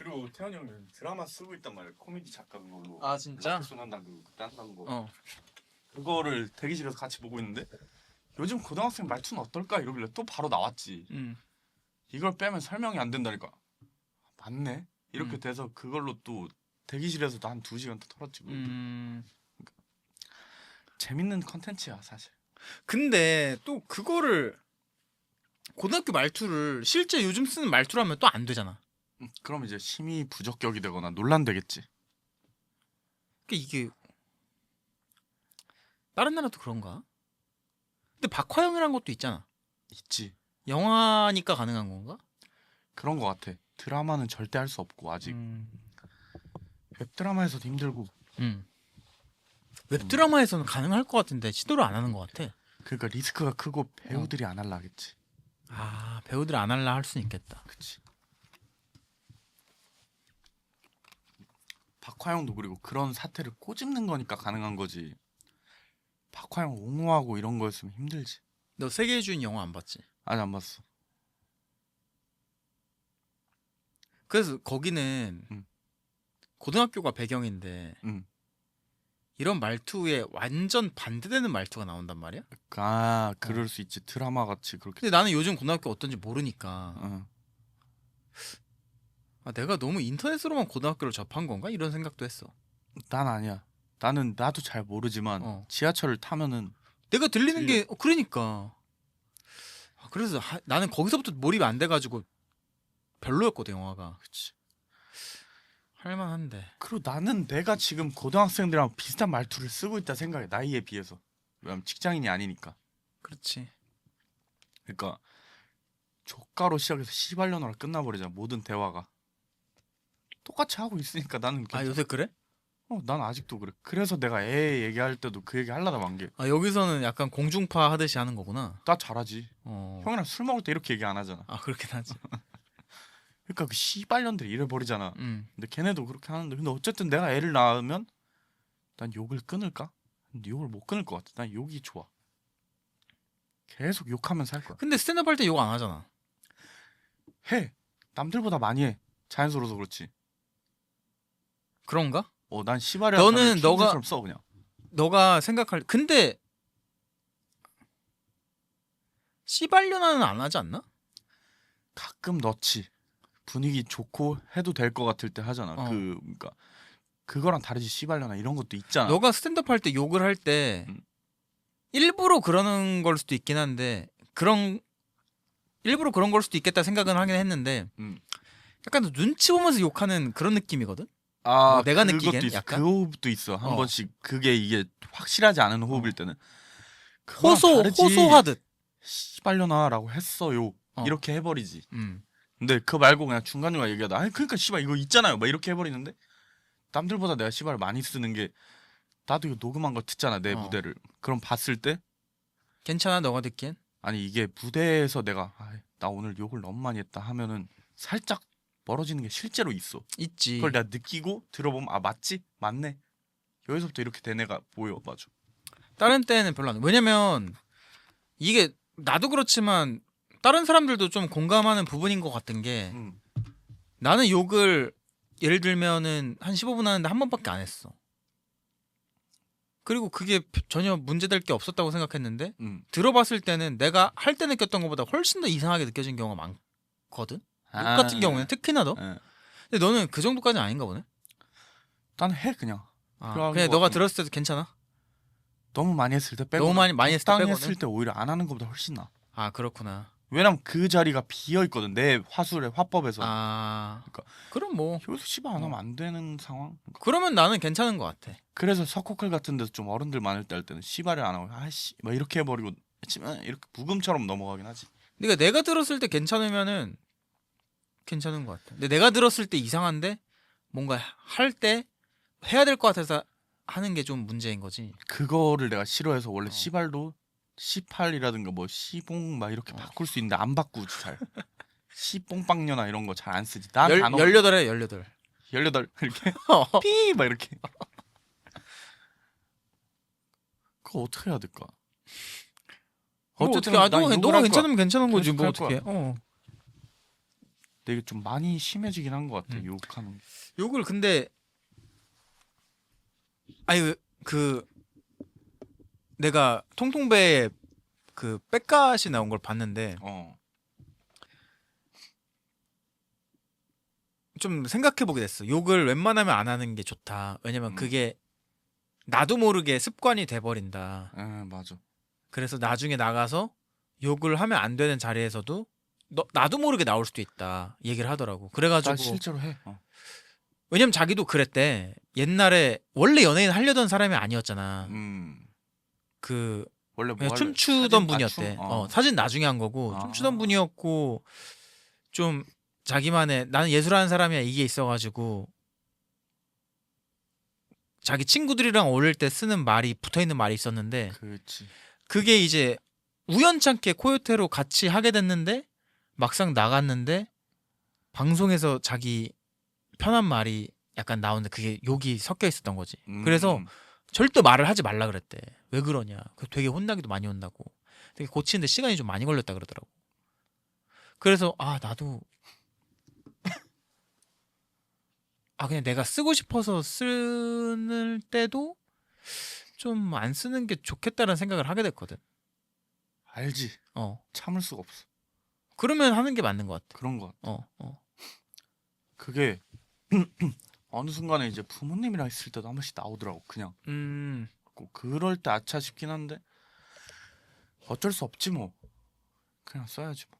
그리고 태현이 형은 드라마 쓰고 있단 말이야. 코미디 작가 그걸로. 아 진짜? 소난다 그때 한다는 거. 어. 그거를 대기실에서 같이 보고 있는데 요즘 고등학생 말투는 어떨까 이러길래 또 바로 나왔지. 이걸 빼면 설명이 안 된다니까. 맞네. 이렇게 돼서 그걸로 또 대기실에서도 한 2시간 더 털었지. 재밌는 컨텐츠야 사실. 근데 또 그거를 고등학교 말투를 실제 요즘 쓰는 말투로 하면 또 안 되잖아. 그럼 이제 심의 부적격이 되거나 논란되겠지. 그러니까 이게 다른 나라도 그런가? 근데 박화영이란 것도 있잖아. 있지. 영화니까 가능한 건가? 그런 거 같아. 드라마는 절대 할 수 없고 아직. 웹드라마에서도 힘들고. 웹드라마에서는 가능할 것 같은데 시도를 안 하는 것 같아. 그러니까 리스크가 크고 배우들이 안 할라 하겠지. 아 배우들이 안 할라 할 수는 있겠다. 그치. 박화영도 그리고 그런 사태를 꼬집는 거니까 가능한 거지. 박화영 옹호하고 이런 거였으면 힘들지. 너 세계의 주인 영화 안 봤지? 아니 안 봤어. 그래서 거기는 고등학교가 배경인데 응. 이런 말투에 완전 반대되는 말투가 나온단 말이야? 아 그럴 수 있지. 드라마 같이 그렇게. 근데 나는 요즘 고등학교 어떤지 모르니까 응. 아, 내가 너무 인터넷으로만 고등학교를 접한 건가? 이런 생각도 했어. 난 아니야. 나도 잘 모르지만 지하철을 타면은 내가 들리는 들려. 게 그러니까 그래서 나는 거기서부터 몰입이 안 돼가지고 별로였거든 영화가. 그치. 할만한데. 그리고 나는 내가 지금 고등학생들이랑 비슷한 말투를 쓰고 있다 생각해. 나이에 비해서. 왜냐면 직장인이 아니니까. 그렇지. 그러니까 조가로 시작해서 시발년으로 끝나버리잖아. 모든 대화가. 똑같이 하고 있으니까 나는 아 괜찮아. 요새 그래? 난 아직도 그래. 그래서 내가 애 얘기할 때도 그 얘기 하려다 만 게. 아 여기서는 약간 공중파 하듯이 하는 거구나. 나 잘하지. 어. 형이랑 술 먹을 때 이렇게 얘기 안 하잖아. 아 그렇긴 하지. 그러니까 그 시발년들이 이래버리잖아. 음. 근데 걔네도 그렇게 하는데 근데 어쨌든 내가 애를 낳으면 난 욕을 끊을까? 근데 욕을 못 끊을 것 같아. 난 욕이 좋아. 계속 욕하면서 살 거야. 근데 스탠드업 할 때 욕 안 하잖아. 해. 남들보다 많이 해. 자연스러워서 그렇지. 그런가? 난 시발이야. 너는 처럼 써 그냥. 너가 생각할 근데 씨발년아는 안 하지 않나? 가끔 넣지. 분위기 좋고 해도 될 것 같을 때 하잖아. 그러니까 그거랑 다르지. 시발려나 이런 것도 있잖아. 너가 스탠드업 할 때 욕을 할 때 일부러 그러는 걸 수도 있긴 한데 일부러 그런 걸 수도 있겠다 생각은 하긴 했는데 약간 눈치 보면서 욕하는 그런 느낌이거든. 뭐 내가 느끼기엔 있어. 약간 그 호흡도 있어. 한 번씩 그게 이게 확실하지 않은 호흡일 때는 호소하듯 시발려나라고 했어요. 이렇게 해버리지. 음. 근데 그거 말고 그냥 중간중간 얘기하다 아니 그러니까 씨발 이거 있잖아요 막 이렇게 해버리는데 남들보다 내가 씨발을 많이 쓰는 게 나도 이거 녹음한 거 듣잖아 내 무대를. 그럼 봤을 때 괜찮아 너가 듣기엔? 아니 이게 무대에서 내가 나 오늘 욕을 너무 많이 했다 하면은 살짝 멀어지는 게 실제로 있어. 있지. 그걸 내가 느끼고 들어보면 아 맞지? 맞네. 여기서부터 이렇게 된 애가 보여. 맞아. 다른 때는 별로 안 돼. 왜냐면 이게 나도 그렇지만 다른 사람들도 좀 공감하는 부분인 것 같은 게 나는 욕을 예를 들면은 한 15분 하는데 한 번밖에 안 했어. 그리고 그게 전혀 문제될 게 없었다고 생각했는데 들어봤을 때는 내가 할 때 느꼈던 것보다 훨씬 더 이상하게 느껴진 경우가 많거든. 욕 같은 경우는 특히나 더. 근데 너는 그 정도까지는 아닌가 보네. 난 해 그냥. 그냥 너가 들었을 때도 괜찮아? 너무 많이 했을 때 빼고. 너무 많이 했을 때 빼고는? 했을 때 오히려 안 하는 것보다 훨씬 나. 아 그렇구나. 왜냐면 그 자리가 비어 있거든. 내 화술의 화법에서. 그러니까 그럼 뭐 여기서 씨발 안 하면 안 되는 상황. 그러면 나는 괜찮은 것 같아. 그래서 석호클 같은 데서 좀 어른들 많을 때 할 때는 씨발을 안 하고 아씨 막 이렇게 해버리고 이렇게 부금처럼 넘어가긴 하지. 그러니까 내가 들었을 때 괜찮으면은 괜찮은 것 같아. 근데 내가 들었을 때 이상한데 뭔가 할 때 해야 될 것 같아서 하는 게 좀 문제인 거지. 그거를 내가 싫어해서 원래 씨발도 C8이라든가 뭐 시봉 막 이렇게 바꿀 수 있는데 안 바꾸지 잘. 시뽕빵녀나 이런 거 잘 안 쓰지. 난 단어 18에 18. 18 이렇게 삐 막 이렇게. 그거 어떻게 해야 될까? 어떻게 너가 괜찮으면 괜찮은 거지 뭐 어떻게. 근데 이게 좀 많이 심해지긴 한 것 같아. 욕하는 게. 욕을 근데 아니 그 내가 통통배에 그 백갓이 나온 걸 봤는데 좀 생각해보게 됐어. 욕을 웬만하면 안 하는 게 좋다. 왜냐면 그게 나도 모르게 습관이 돼버린다. 맞아. 그래서 나중에 나가서 욕을 하면 안 되는 자리에서도 나도 모르게 나올 수도 있다 얘기를 하더라고. 그래가지고 나 실제로 해. 왜냐면 자기도 그랬대. 옛날에 원래 연예인 하려던 사람이 아니었잖아. 그 원래 뭐 그냥 춤추던 분이었대. 사진 나중에 한 거고 아. 춤추던 분이었고 좀 자기만의 나는 예술하는 사람이야 이게 있어가지고 자기 친구들이랑 어울릴 때 쓰는 말이 붙어있는 말이 있었는데 그렇지. 그게 이제 우연찮게 코요테로 같이 하게 됐는데 막상 나갔는데 방송에서 자기 편한 말이 약간 나오는데 그게 욕이 섞여 있었던 거지. 그래서 절대 말을 하지 말라 그랬대. 왜 그러냐. 되게 혼나기도 많이 혼나고 되게 고치는데 시간이 좀 많이 걸렸다 그러더라고. 그래서 나도 그냥 내가 쓰고 싶어서 쓰는 때도 좀 안 쓰는 게 좋겠다는 생각을 하게 됐거든. 알지. 참을 수가 없어. 그러면 하는 게 맞는 것 같아. 그런 것 같아. 그게 어느 순간에 이제 부모님이랑 있을 때도 한 번씩 나오더라고. 그냥 그럴 때 아차 싶긴 한데 어쩔 수 없지 뭐. 그냥 써야지 뭐.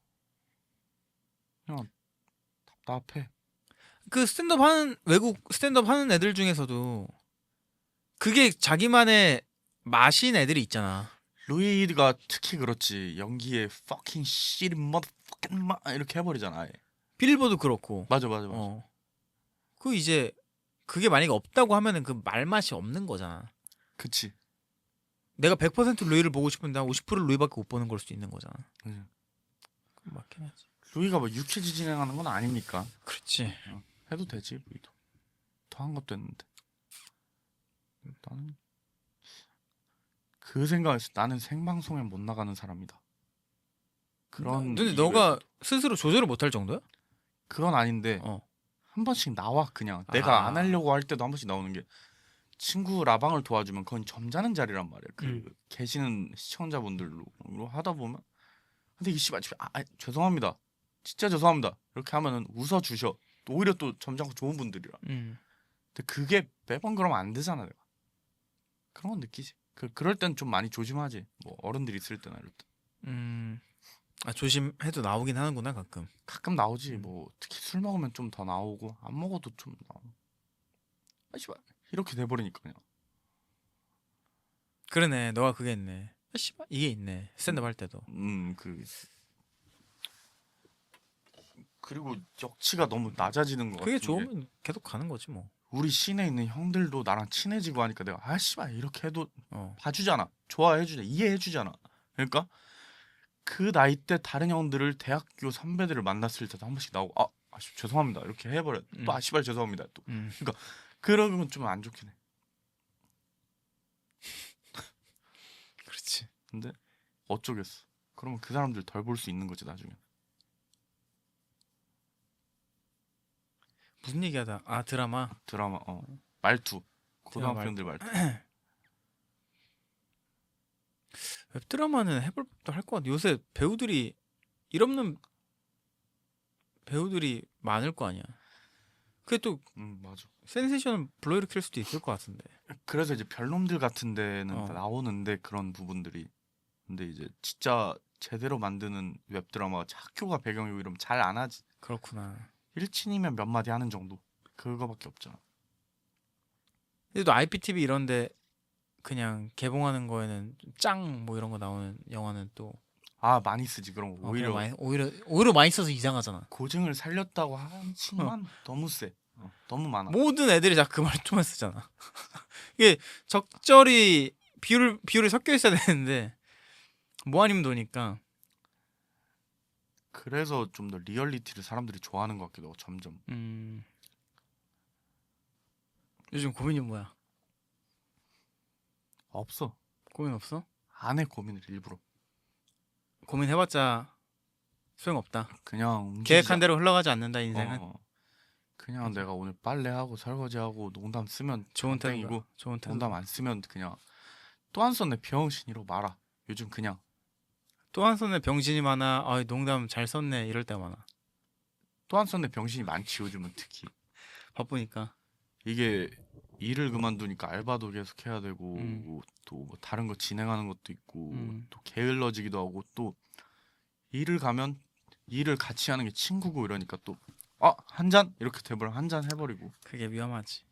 그냥 답답해. 그 스탠드업 하는 외국 스탠드업 하는 애들 중에서도 그게 자기만의 맛인 애들이 있잖아. 루이가 특히 그렇지. 연기에 fucking shit motherfucking 마 이렇게 해버리잖아. 아예. 빌보도 그렇고. 맞아. 그 이제 그게 만약에 없다고 하면은 그 말맛이 없는 거잖아. 그치. 내가 100% 루이를 보고 싶은데 한 50% 루이밖에 못 보는 걸 수도 있는 거잖아. 맞긴 하지. 루이가 뭐 유쾌지 진행하는 건 아니니까. 그렇지. 해도 되지. 루이도. 더 한 것도 했는데. 나는 그 생각에서 나는 생방송에 못 나가는 사람이다. 그런. 근데 너가 스스로 조절을 못할 정도야? 그건 아닌데 한 번씩 나와 그냥. 내가 안 하려고 할 때도 한 번씩 나오는 게 친구 라방을 도와주면 그건 점잖은 자리란 말이야. 그 계시는 시청자분들로 하다 보면 근데 이 씨발 죄송합니다. 진짜 죄송합니다. 이렇게 하면은 웃어 주셔. 오히려 또 점잖고 좋은 분들이라. 근데 그게 매번 그러면 안 되잖아 내가. 그런 건 느끼지. 그럴 땐 좀 많이 조심하지. 뭐 어른들이 있을 때나 이럴 때. 조심해도 나오긴 하는구나 가끔. 가끔 나오지. 뭐 특히 술 먹으면 좀 더 나오고 안 먹어도 좀 나오고. 씨발 이렇게 돼버리니까 그냥. 그러네. 너가 그게 있네. 씨발 이게 있네. 스탠드업 할 때도. 그리고 역치가 너무 낮아지는 거 같은 그게 게 좋으면 계속 가는 거지 뭐. 우리 시내에 있는 형들도 나랑 친해지고 하니까 내가 씨발 이렇게 해도 봐주잖아. 좋아해주잖아. 이해해주잖아. 그러니까 그 나이 때 다른 형들을 대학교 선배들을 만났을 때도 한 번씩 나오고 죄송합니다 이렇게 해버려. 또 씨발 죄송합니다 또. 그러니까 그런 건 좀 안 좋긴 해. 그렇지. 근데 어쩌겠어. 그러면 그 사람들 덜 볼 수 있는 거지 나중에. 무슨 얘기하다? 드라마. 말투. 고등학생들 말투. 웹드라마는 해볼 법도 할 것 같아. 요새 배우들이 일 없는 배우들이 많을 거 아니야. 그게 또 맞아. 센세이션을 불러일으킬 수도 있을 것 같은데. 그래서 이제 별놈들 같은 데는 나오는데 그런 부분들이. 근데 이제 진짜 제대로 만드는 웹드라마가 학교가 배경이고 이러면 잘 안 하지. 그렇구나. 1친이면 몇 마디 하는 정도. 그거밖에 없잖아. 근데 또 IPTV 이런데 그냥 개봉하는 거에는 짱 뭐 이런 거 나오는 영화는 또 많이 쓰지 그런 거. 오히려 많이 써서 이상하잖아. 고증을 살렸다고 하지만 너무 세. 너무 많아. 모든 애들이 다 그 말투만 쓰잖아. 이게 적절히 비율이 섞여 있어야 되는데 뭐 아니면 도니까. 그래서 좀 더 리얼리티를 사람들이 좋아하는 것 같기도 하고 점점. 요즘 고민이 뭐야? 없어. 고민 없어? 안 해 고민을 일부러. 고민해봤자 소용없다. 그냥 움직이자. 계획한 대로 흘러가지 않는다 인생은. 그냥 내가 오늘 빨래하고 설거지하고 농담 쓰면 좋은 땡이고 태도다. 좋은 태도. 농담 안 쓰면 그냥 또 한 썼네 병신이로 말아. 요즘 그냥 또 한 손에 병신이 많아. 아, 농담 잘 썼네. 이럴 때가 많아. 또 한 썼네 병신이 많지 요즘은 특히. 바쁘니까. 이게 일을 그만두니까 알바도 계속 해야 되고 또뭐 다른 거 진행하는 것도 있고 또 게을러지기도 하고 또 일을 가면 일을 같이 하는 게 친구고 이러니까 또 한 잔 이렇게 돼버려 한 잔 해버리고. 그게 위험하지.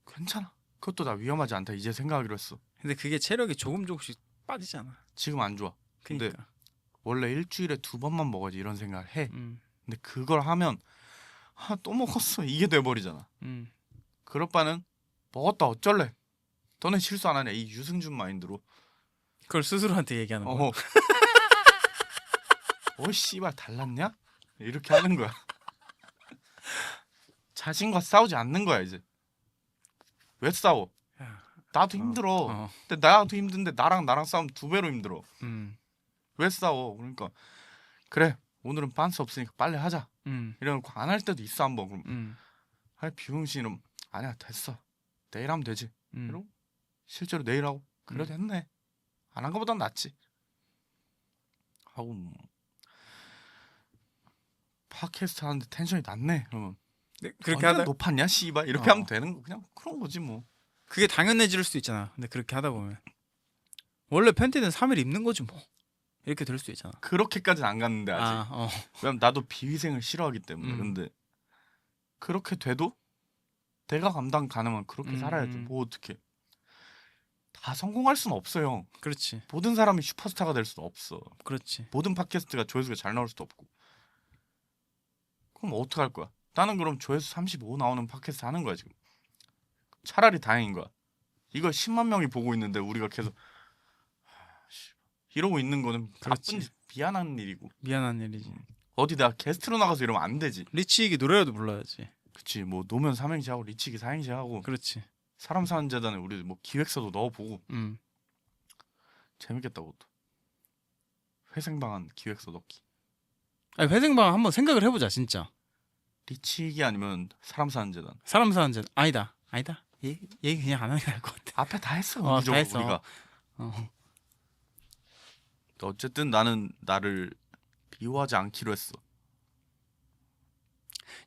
괜찮아. 그것도 나 위험하지 않다 이제 생각하기로 했어. 근데 그게 체력이 조금씩 빠지잖아. 지금 안 좋아. 근데 그러니까. 원래 일주일에 2번만 먹어야지 이런 생각을 해. 음. 근데 그걸 하면 또 먹었어 이게 돼버리잖아. 음. 그럴 바는 먹었다 어쩔래. 너네 실수 안 하냐 이 유승준 마인드로. 그걸 스스로한테 얘기하는 거야. 씨발 달랐냐? 이렇게 하는 거야. 자신과 싸우지 않는 거야 이제. 왜 싸워? 야. 나도 힘들어. 근데 나도 힘든데 나랑 싸우면 2배로 힘들어. 왜 싸워? 그러니까 그래 오늘은 빤스 없으니까 빨리 하자. 이러고 안 할 때도 있어 한번. 그럼 비용신은 아니야 됐어. 내일 하면 되지. 이러고 실제로 내일 하고 그래도 했네. 안 한 거보단 낫지. 하고 팟캐스트 하는데 텐션이 낮네. 그러면 네, 그렇게 하다 높았냐 씨발 이렇게 하면 되는 거 그냥 그런 거지 뭐. 그게 당연해질 수도 있잖아. 근데 그렇게 하다 보면 원래 팬티는 3일 입는 거지 뭐. 이렇게 될 수도 있잖아. 그렇게까지는 안 갔는데 아직. 왜냐면 나도 비위생을 싫어하기 때문에. 근데 그렇게 돼도 내가 감당 가능한 그렇게 살아야지. 뭐 어떻게 다 성공할 수는 없어요. 그렇지. 모든 사람이 슈퍼스타가 될 수는 없어. 그렇지. 모든 팟캐스트가 조회수가 잘 나올 수도 없고. 그럼 어떻게 할 거야? 나는 그럼 조회수 35 나오는 팟캐스트 하는 거야 지금. 차라리 다행인 거야. 이걸 10만 명이 보고 있는데 우리가 계속 이러고 있는 거는 나쁜 미안한 일이고. 미안한 일이지. 어디 내가 게스트로 나가서 이러면 안 되지. 리치익이 노래라도 불러야지. 그치. 뭐 노면 삼행시 하고 리치기 사행시 하고. 그렇지. 사람 사는 재단에 우리 뭐 기획서도 넣어보고. 재밌겠다 그것도. 회생방안 기획서 넣기. 아니, 회생방 한번 생각을 해보자 진짜. 리치기 아니면 사람 사는 재단. 사람 사는 재단 아니다. 얘기 그냥 안 하는 게 나을 것 같아. 앞에 다 했어. 다 했어. 우리가. 어쨌든 나는 나를 미워하지 않기로 했어.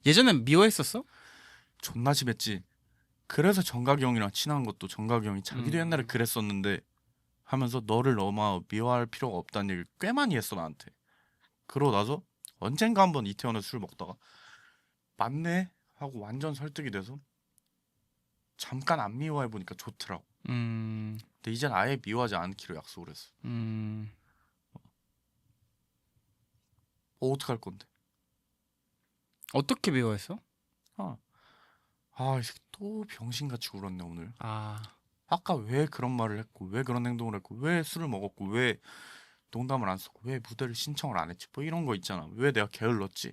예전엔 미워했었어? 존나 심했지. 그래서 정각이 형이랑 친한 것도 정각이 형이 자기도 옛날에 그랬었는데 하면서 너를 너무 미워할 필요가 없다는 얘기를 꽤 많이 했어 나한테. 그러고 나서 언젠가 한번 이태원에서 술 먹다가 맞네 하고 완전 설득이 돼서 잠깐 안 미워해보니까 좋더라고. 근데 이젠 아예 미워하지 않기로 약속을 했어. 어떡할 건데? 어떻게 미워했어? 이 새끼 또 병신같이 울었네 오늘. 아까 왜 그런 말을 했고 왜 그런 행동을 했고 왜 술을 먹었고 왜 농담을 안 썼고 왜 무대를 신청을 안 했지 뭐 이런 거 있잖아. 왜 내가 게을렀지?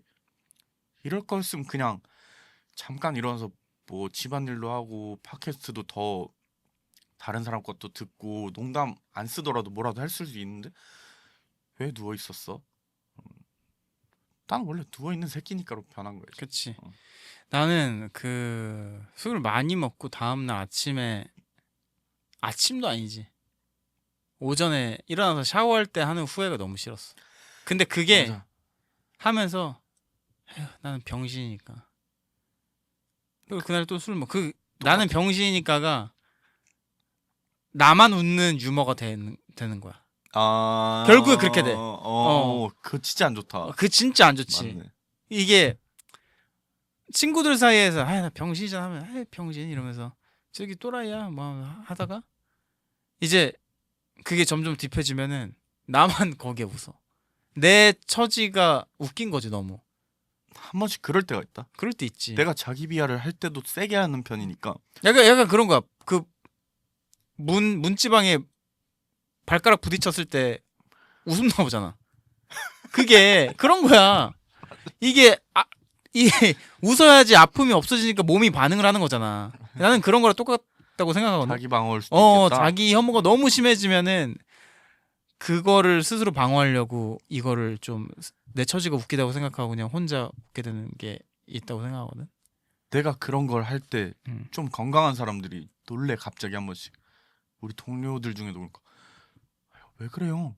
이럴 거였으면 그냥 잠깐 일어나서 뭐 집안일도 하고 팟캐스트도 더 다른 사람 것도 듣고 농담 안 쓰더라도 뭐라도 할 수도 있는데 왜 누워 있었어? 난 원래 누워 있는 새끼니까로 변한 거야. 그렇지. 나는 그 술을 많이 먹고 다음날 아침도 아니지. 오전에 일어나서 샤워할 때 하는 후회가 너무 싫었어. 근데 그게 맞아. 하면서 나는 병신이니까. 그리고 그날 또 술 먹. 나는 병신이니까가 나만 웃는 유머가 되는 거야. 결국에 그렇게 돼. 그거 진짜 안 좋다. 그 진짜 안 좋지. 맞네. 이게 친구들 사이에서 나 병신이잖아 하면 병신 이러면서 저기 또라이야 뭐 하다가 이제 그게 점점 딥해지면은 나만 거기에 웃어. 내 처지가 웃긴 거지 너무. 한 번씩 그럴 때가 있다. 그럴 때 있지. 내가 자기 비하를 할 때도 세게 하는 편이니까. 약간 그런 거야. 그 문지방에 발가락 부딪혔을 때 웃음 나오잖아. 그게 그런 거야. 이게 웃어야지 아픔이 없어지니까 몸이 반응을 하는 거잖아. 나는 그런 거랑 똑같다고 생각하거든. 자기 방어할 수도 있겠다. 자기 혐오가 너무 심해지면은 그거를 스스로 방어하려고 이거를 좀 내 처지가 웃기다고 생각하고 그냥 혼자 웃게 되는 게 있다고 생각하거든. 내가 그런 걸 할 때 좀 음. 건강한 사람들이 놀래 갑자기 한 번씩. 우리 동료들 중에도 그러니까 왜 그래요?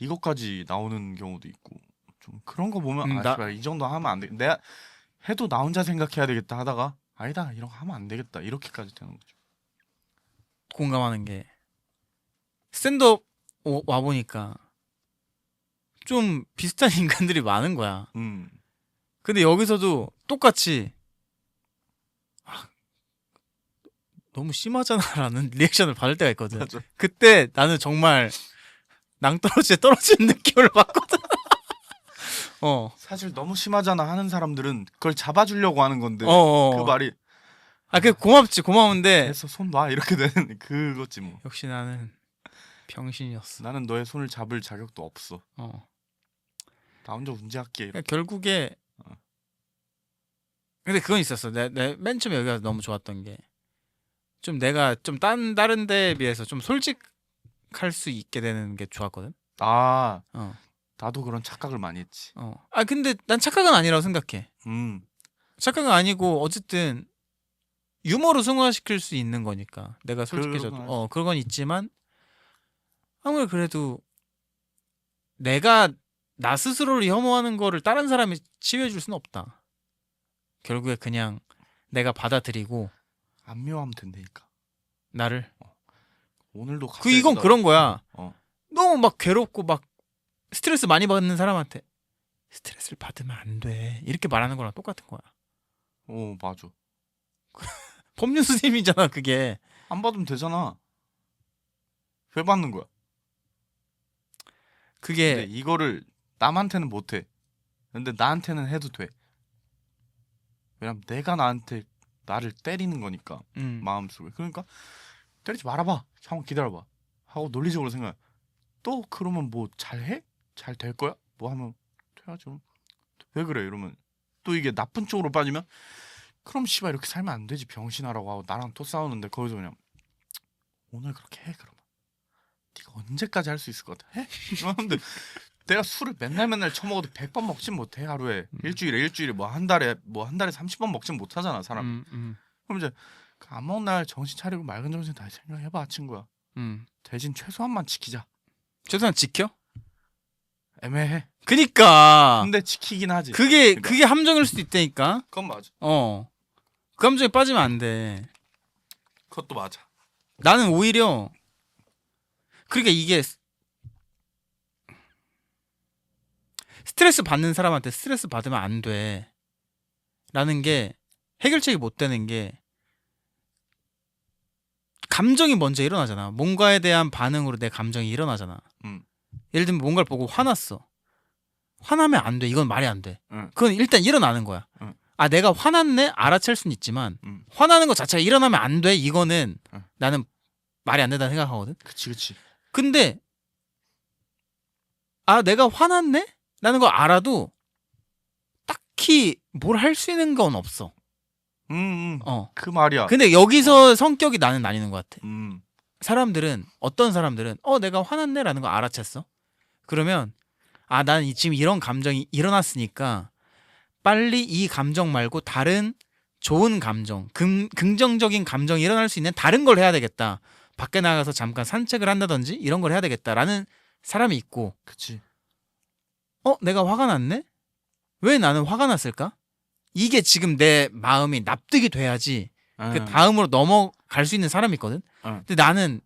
이것까지 나오는 경우도 있고 좀 그런 거 보면 나 씨발 이 정도 하면 안 돼. 내가 해도 나 혼자 생각해야 되겠다 하다가 아니다 이런 거 하면 안 되겠다 이렇게까지 되는 거죠. 공감하는 게 스탠드업 와 보니까 좀 비슷한 인간들이 많은 거야. 음 근데 여기서도 똑같이 아, 너무 심하잖아라는 리액션을 받을 때가 있거든. 맞아. 그때 나는 정말 낭떠러지에 떨어지는 느낌을 받거든. 사실 너무 심하잖아 하는 사람들은 그걸 잡아주려고 하는 건데 그 말이 그 고맙지 고마운데 됐어 손 놔 이렇게 되는 그거지 뭐. 역시 나는 병신이었어. 나는 너의 손을 잡을 자격도 없어. 나 혼자 운지할게. 그러니까 결국에 근데 그건 있었어. 맨 처음에 여기가 너무 좋았던 게 좀 내가 좀 다른 데에 비해서 좀 솔직할 수 있게 되는 게 좋았거든. 아 어. 나도 그런 착각을 많이 했지. 근데 난 착각은 아니라고 생각해. 음 착각은 아니고 어쨌든 유머로 승화시킬 수 있는 거니까 내가 솔직해져도 그건 그건 있지만 아무리 그래도 내가 나 스스로를 혐오하는 거를 다른 사람이 치유해 줄 수는 없다. 결국에 그냥 내가 받아들이고 안 미워하면 된다니까. 나를 오늘도 이건 그런 거야. 어. 너무 막 괴롭고 막 스트레스 많이 받는 사람한테 스트레스를 받으면 안 돼 이렇게 말하는 거랑 똑같은 거야. 맞아. 법륜 스님이잖아 그게. 안 받으면 되잖아. 왜 받는 거야? 근데 그게 이거를 남한테는 못해. 근데 나한테는 해도 돼. 왜냐면 내가 나를 때리는 거니까 마음속에. 그러니까 때리지 말아봐. 한번 기다려봐. 하고 논리적으로 생각해. 또 그러면 뭐 잘해? 잘 될 거야? 뭐 하면 돼야죠. 왜 그래? 이러면 또 이게 나쁜 쪽으로 빠지면 그럼 씨발 이렇게 살면 안 되지 병신하라고 하고 나랑 또 싸우는데 거기서 그냥 오늘 그렇게 해 그러면 네가 언제까지 할 수 있을 것 같아? 해? 이러는데 내가 술을 맨날 처먹어도 100번 먹진 못해 하루에. 일주일에 뭐 한 달에 30번 먹진 못하잖아 사람. 그럼 이제 안 먹는 날 정신 차리고 맑은 정신 다시 생각해봐 친구야. 대신 최소한만 지키자. 최소한 지켜? 애매해. 그니까 근데 지키긴 하지. 그게 함정일 수도 있다니까. 그건 맞아. 그 함정에 빠지면 안 돼. 그것도 맞아. 나는 오히려 그러니까 이게 스트레스 받는 사람한테 스트레스 받으면 안 돼 라는 게 해결책이 못 되는 게 감정이 먼저 일어나잖아. 뭔가에 대한 반응으로 내 감정이 일어나잖아. 예를 들면 뭔가를 보고 화났어. 화나면 안 돼. 이건 말이 안 돼. 그건 일단 일어나는 거야. 내가 화났네? 알아챌 수는 있지만 화나는 것 자체가 일어나면 안 돼. 이거는 나는 말이 안 된다고 생각하거든. 그치. 근데 내가 화났네? 라는 걸 알아도 딱히 뭘 할 수 있는 건 없어. 그 말이야. 근데 여기서 성격이 나는 나뉘는 것 같아. 어떤 사람들은 내가 화났네? 라는 걸 알아챘어. 그러면 나는 지금 이런 감정이 일어났으니까 빨리 이 감정 말고 다른 좋은 감정, 긍정적인 감정이 일어날 수 있는 다른 걸 해야 되겠다. 밖에 나가서 잠깐 산책을 한다든지 이런 걸 해야 되겠다라는 사람이 있고, 그치. 내가 화가 났네? 왜 나는 화가 났을까? 이게 지금 내 마음이 납득이 돼야지 그 다음으로 넘어갈 수 있는 사람이 있거든. 근데 나는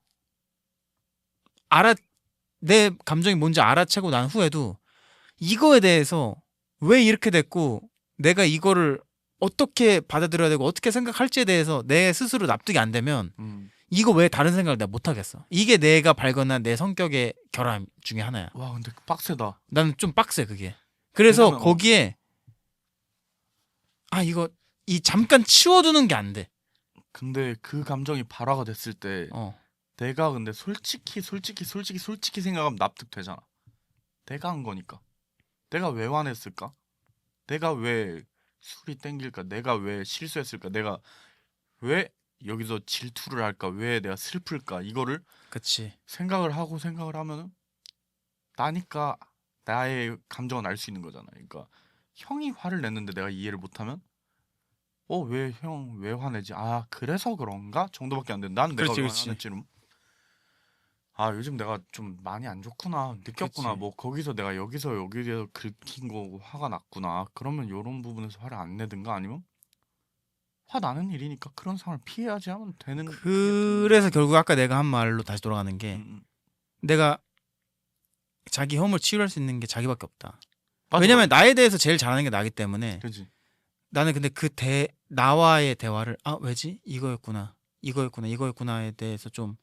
내 감정이 뭔지 알아채고 난 후에도 이거에 대해서 왜 이렇게 됐고 내가 이거를 어떻게 받아들여야 되고 어떻게 생각할지에 대해서 내 스스로 납득이 안 되면 이거 왜 다른 생각을 내가 못 하겠어. 이게 내가 발견한 내 성격의 결함 중에 하나야. 와 근데 빡세다. 나는 좀 빡세 그게. 그래서 왜냐면, 거기에 이거 잠깐 치워두는 게 안 돼. 근데 그 감정이 발화가 됐을 때 내가 근데 솔직히 생각하면 납득되잖아. 내가 한 거니까. 내가 왜 화냈을까? 내가 왜 술이 땡길까? 내가 왜 실수했을까? 내가 왜 여기서 질투를 할까? 왜 내가 슬플까? 이거를 그치. 생각을 하면은 나니까 나의 감정은 알 수 있는 거잖아. 그러니까 형이 화를 냈는데 내가 이해를 못하면 왜 형 왜 화내지? 아 그래서 그런가? 정도밖에 안 돼. 난 내가 그렇지, 왜 그렇지. 화냈지는 요즘 내가 좀 많이 안 좋구나 느꼈구나 그치. 뭐 거기서 내가 여기서 긁힌 거고 화가 났구나 그러면 요런 부분에서 화를 안 내든가 아니면 화 나는 일이니까 그런 상황을 피해야지 하면 되는 그게 그래서 결국 아까 내가 한 말로 다시 돌아가는 게 음. 내가 자기 혐오를 치유할 수 있는 게 자기밖에 없다. 맞아, 왜냐면 맞아. 나에 대해서 제일 잘하는 게 나기 때문에 그지 나는 근데 나와의 대화를 왜지? 이거였구나에 대해서 좀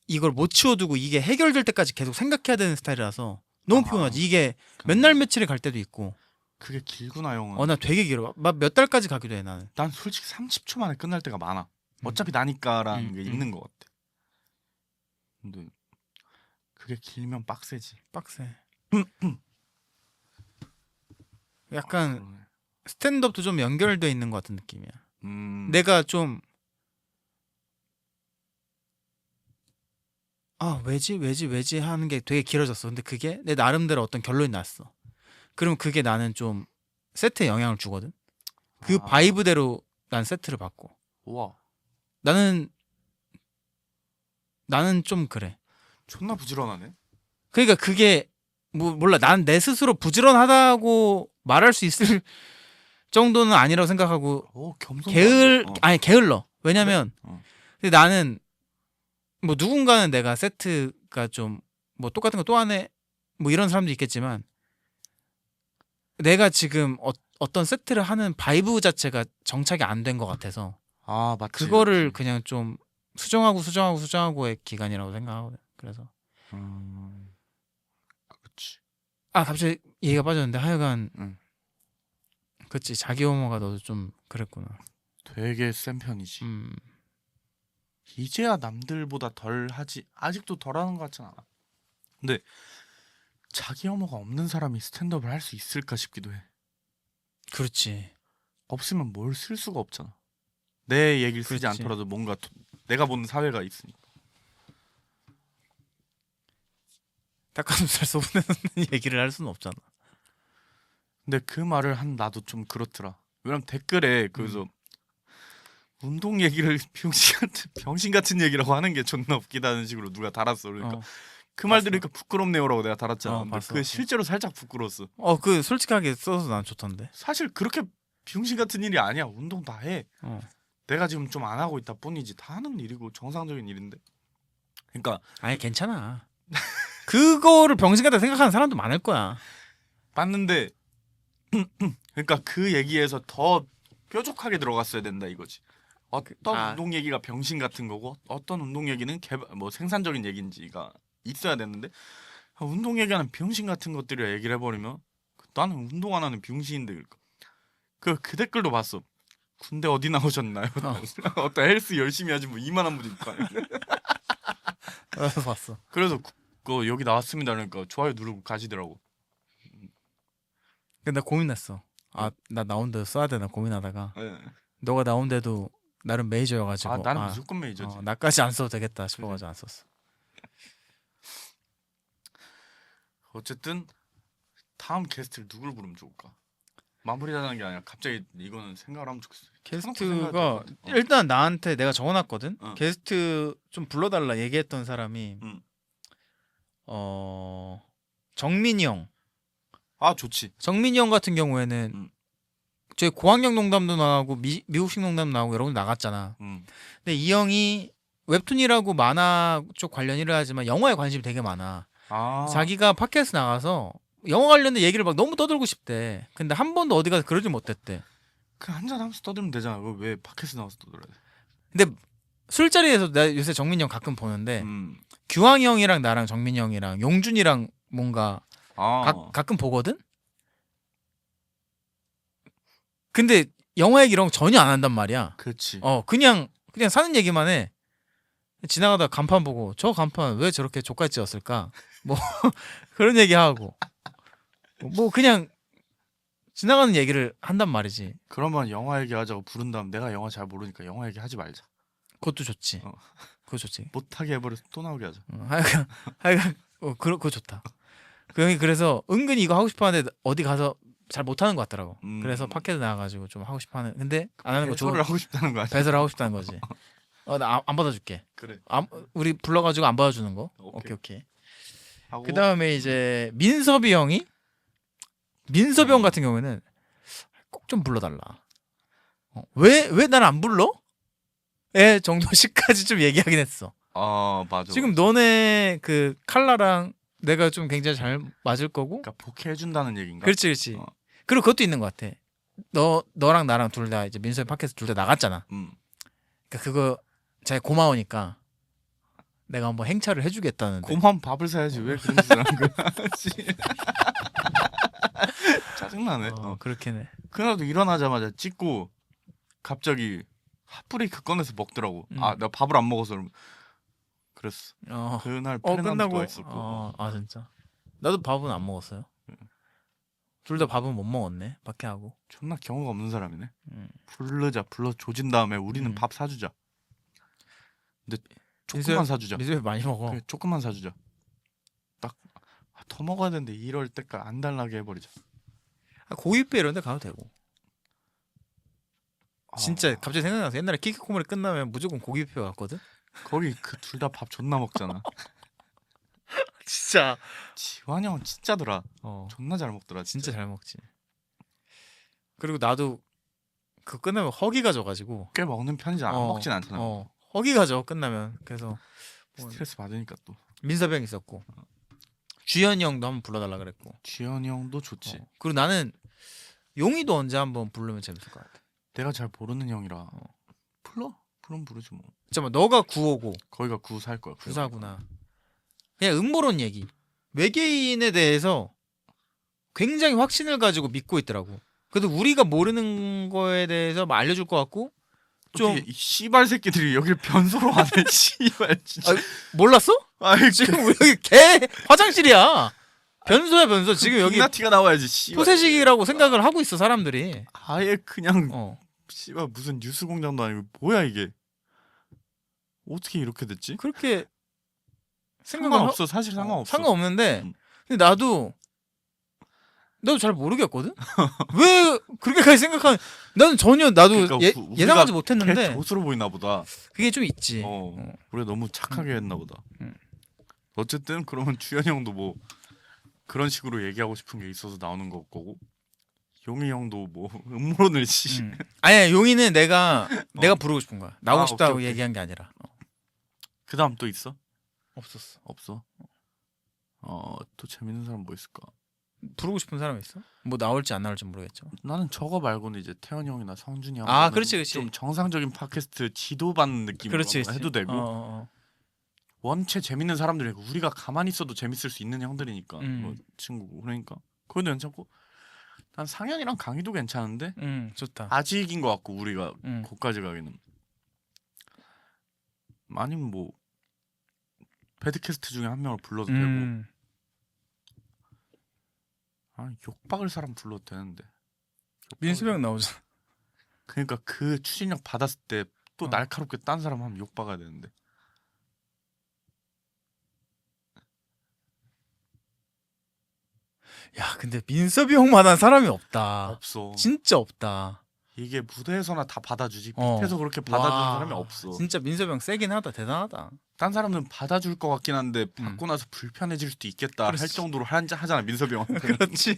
이걸 못 치워두고 이게 해결될 때까지 계속 생각해야 되는 스타일이라서 너무 피곤하지. 이게 몇 날 며칠에 갈 때도 있고. 그게 길구나 형은. 나 되게 길어. 막 몇 달까지 가기도 해 나는. 난 솔직히 30초 만에 끝날 때가 많아. 음. 어차피 나니까라는 음, 게 있는 것 같아. 근데 그게 길면 빡세지. 빡세. 약간 그러네. 스탠드업도 좀 연결돼 있는 것 같은 느낌이야. 내가 좀 왜지 하는 게 되게 길어졌어. 근데 그게 내 나름대로 어떤 결론이 났어. 그러면 그게 나는 좀 세트에 영향을 주거든. 그 바이브대로 난 세트를 받고. 와, 나는 좀 그래. 존나 부지런하네. 그러니까 그게 몰라. 난 내 스스로 부지런하다고 말할 수 있을 정도는 아니라고 생각하고 겸손. 게을러. 왜냐면 그래? 근데 나는 누군가는 내가 세트가 좀 똑같은 거 또 하네 이런 사람도 있겠지만 내가 지금 어떤 세트를 하는 바이브 자체가 정착이 안 된 것 같아서 맞지. 그거를 맞지. 그냥 좀 수정하고의 기간이라고 생각하거든. 그래서 그렇지. 갑자기 얘기가 빠졌는데 하여간 응. 그치 자기 혐오가 너도 좀 그랬구나. 되게 센 편이지. 이제야 남들보다 덜 하지. 아직도 덜 하는 것 같진 않아. 근데 자기 혐오가 없는 사람이 스탠드업을 할 수 있을까 싶기도 해. 그렇지. 없으면 뭘 쓸 수가 없잖아. 내 얘기를 쓰지 그렇지. 않더라도 뭔가 내가 보는 사회가 있으니까. 닭가슴살 소분해놓는 얘기를 할 수는 없잖아. 근데 그 말을 한 나도 좀 그렇더라. 왜냐면 댓글에 그래서 운동 얘기를 병신 같은 얘기라고 하는 게 존나 웃기다는 식으로 누가 달았어. 그러니까 그 말 들으니까 부끄럽네요라고 내가 달았잖아. 근데 봤어. 그 실제로 살짝 부끄러웠어. 그 솔직하게 써서 난 좋던데. 사실 그렇게 병신 같은 일이 아니야. 운동 다 해. 내가 지금 좀 안 하고 있다 뿐이지 다 하는 일이고 정상적인 일인데. 그러니까 아니 괜찮아. 그거를 병신 같다 생각하는 사람도 많을 거야. 맞는데 그러니까 그 얘기에서 더 뾰족하게 들어갔어야 된다 이거지. 어떤 운동 얘기가 병신 같은 거고 어떤 운동 얘기는 생산적인 얘기인지가 있어야 되는데 운동 얘기하는 병신 같은 것들이라 얘기를 해버리면 나는 운동 안 하는 병신인데 그 댓글도 봤어. 군대 어디 나오셨나요? 어떤 헬스 열심히 하지 이만한 분이 있고 봤어. 그래서 여기 나왔습니다 그러니까 좋아요 누르고 가시더라고. 근데 나 고민했어. 나 나온데도 써야 되나 고민하다가 네. 너가 나온데도 나름 메이저여가지고 나는 무조건 메이저지. 나까지 안 써도 되겠다 싶어가지고 안 썼어. 어쨌든 다음 게스트를 누굴 부르면 좋을까? 마무리하는 게 아니라 갑자기 이거는 생각을 하면 좋겠어. 게스트가 일단 나한테 내가 적어놨거든. 게스트 좀 불러달라 얘기했던 사람이 정민이 형. 좋지. 정민이 형 같은 경우에는 저희 고학년 농담도 나오고 미국식 농담도 나오고 여러 분 나갔잖아. 근데 이 형이 웹툰이라고 만화 쪽 관련 일을 하지만 영화에 관심이 되게 많아. 자기가 팟캐스트 나가서 영화 관련된 얘기를 막 너무 떠들고 싶대. 근데 한 번도 어디 가서 그러지 못했대. 그 한잔 하면서 떠들면 되잖아. 왜 팟캐스트 나와서 떠들어야 돼? 근데 술자리에서 내가 요새 정민이 형 가끔 보는데 규황이 형이랑 나랑 정민이 형이랑 용준이랑 뭔가 가끔 보거든? 근데 영화 얘기 이런 거 전혀 안 한단 말이야. 그렇지. 그냥 사는 얘기만 해. 지나가다 간판 보고 저 간판 왜 저렇게 족같이 지었을까? 그런 얘기하고 그냥 지나가는 얘기를 한단 말이지. 그러면 영화 얘기하자고 부른 다음 내가 영화 잘 모르니까 영화 얘기 하지 말자. 그것도 좋지. 그거 좋지. 못하게 해버려서 또 나오게 하자. 하여간 그거 좋다. 그 형이 그래서 은근히 이거 하고 싶어하는데 어디 가서 잘 못하는 것 같더라고. 그래서 팟캐스트 나와가지고 좀 하고 싶어하는. 근데 안 하는 거 좋아. 배설을 하고 싶다는 거 아니야? 배설을 하고 싶다는 거지. 나 안 받아줄게. 그래. 우리 불러가지고 안 받아주는 거. 오케이. 오케이. 하고 그 다음에 이제 민섭이 형 같은 경우에는 꼭 좀 불러달라. 왜 난 안 불러? 에 정도씩까지 좀 얘기하긴 했어. 맞아. 지금 너네 그 칼라랑 내가 좀 굉장히 잘 맞을 거고. 그러니까 복해해준다는 얘긴가? 그렇지. 그리고 그것도 있는 것 같아. 너랑 나랑 둘 다 이제 민섭이 팟캐스트 둘 다 나갔잖아. 그러니까 그거 자기 고마우니까 내가 한번 행차를 해주겠다는데. 고마운 밥을 사야지 왜 그런 짓을 하는 거야? 짜증나네. 그렇긴 해. 그날도 일어나자마자 찍고 갑자기 핫브레이크 꺼내서 먹더라고. 내가 밥을 안 먹어서 그랬어. 그날 끝나고 있었고. 진짜. 나도 밥은 안 먹었어요. 둘 다 밥은 못 먹었네. 밖에 하고. 존나 경우가 없는 사람이네. 불러 조진 다음에 우리는 밥 사주자. 근데 조금만 사주자. 민수야 많이 먹어. 그래, 조금만 사주자. 딱 더 먹어야 되는데 이럴 때까지 안 달라게 해버리자. 고깃배 이런 데 가도 되고. 진짜 갑자기 생각나서 옛날에 키키코모리 끝나면 무조건 고깃배 갔거든. 거기 그 둘 다 밥 존나 먹잖아. 진짜. 지환이 형은 진짜더라. 존나 잘 먹더라. 진짜 잘 먹지. 그리고 나도 그 끝나면 허기가 져가지고 꽤 먹는 편이잖아. 안 먹진 않잖아. 허기가 져 끝나면. 그래서 스트레스 받으니까 또. 민섭이 형 있었고 주현이 형도 한번 불러달라 그랬고. 주현이 형도 좋지. 그리고 나는 용이도 언제 한번 부르면 재밌을 것 같아. 내가 잘 모르는 형이라 그럼 부르지 뭐. 잠깐만 너가 9호고 거기가 9살 거야. 9사구나. 그냥 음모론 얘기. 외계인에 대해서 굉장히 확신을 가지고 믿고 있더라고. 그래도 우리가 모르는 거에 대해서 막 알려줄 것 같고 좀 이 씨발 새끼들이 여길 변소로 하네. 씨발 진짜. 몰랐어? 지금 우리 여기 개 화장실이야. 변소야 변소. 지금 여기 티가 나와야지. 씨발. 토세식이라고 생각을 하고 있어 사람들이. 아예 그냥 씨발 무슨 뉴스 공장도 아니고 뭐야 이게. 어떻게 이렇게 됐지? 그렇게 상관없어. 사실 상관없어. 상관없는데 근데 나도 잘 모르겠거든. 왜 그렇게까지 생각하는? 나는 전혀 나도 그러니까 예상하지 못했는데 조스로 보이나 보다. 그게 좀 있지. 우리가 너무 착하게 했나 보다. 어쨌든 그러면 주현이 형도 뭐 그런 식으로 얘기하고 싶은 게 있어서 나오는 거고 용희 형도 뭐 음모론을 씨. 아니야 용이는 내가 부르고 싶은 거야. 나오고 싶다고 오케이. 얘기한 게 아니라. 그다음 또 있어? 없어. 또 재밌는 사람 뭐 있을까? 부르고 싶은 사람 있어? 뭐 나올지 안 나올지 모르겠지만. 나는 저거 말고는 이제 태현이 형이나 성준이 형. 그렇지. 좀 정상적인 팟캐스트 지도받는 느낌으로 해도 되고. 원체 재밌는 사람들이 우리가 가만히 있어도 재밌을 수 있는 형들이니까 뭐 친구고 그러니까 그것도 괜찮고. 난 상현이랑 강희도 괜찮은데. 좋다. 아직인 것 같고 우리가 거기까지 가기는. 아니면 뭐 배드캐스트 중에 한 명을 불러도 되고. 욕박을 사람 불러도 되는데. 민수이 형 나오잖아. 그러니까 그 추진력 받았을 때 또 날카롭게 딴 사람 하면 욕박아야 되는데. 야 근데 민섭이 형만한 사람이 없다. 없어. 진짜 없다. 이게 무대에서나 다 받아주지 밑에서 그렇게 받아주는 사람이 없어. 진짜 민섭이 형 세긴 하다. 대단하다. 딴 사람은 받아줄 것 같긴 한데 받고 나서 불편해질 수도 있겠다 할 정도로 하잖아 민섭이 형. 그렇지.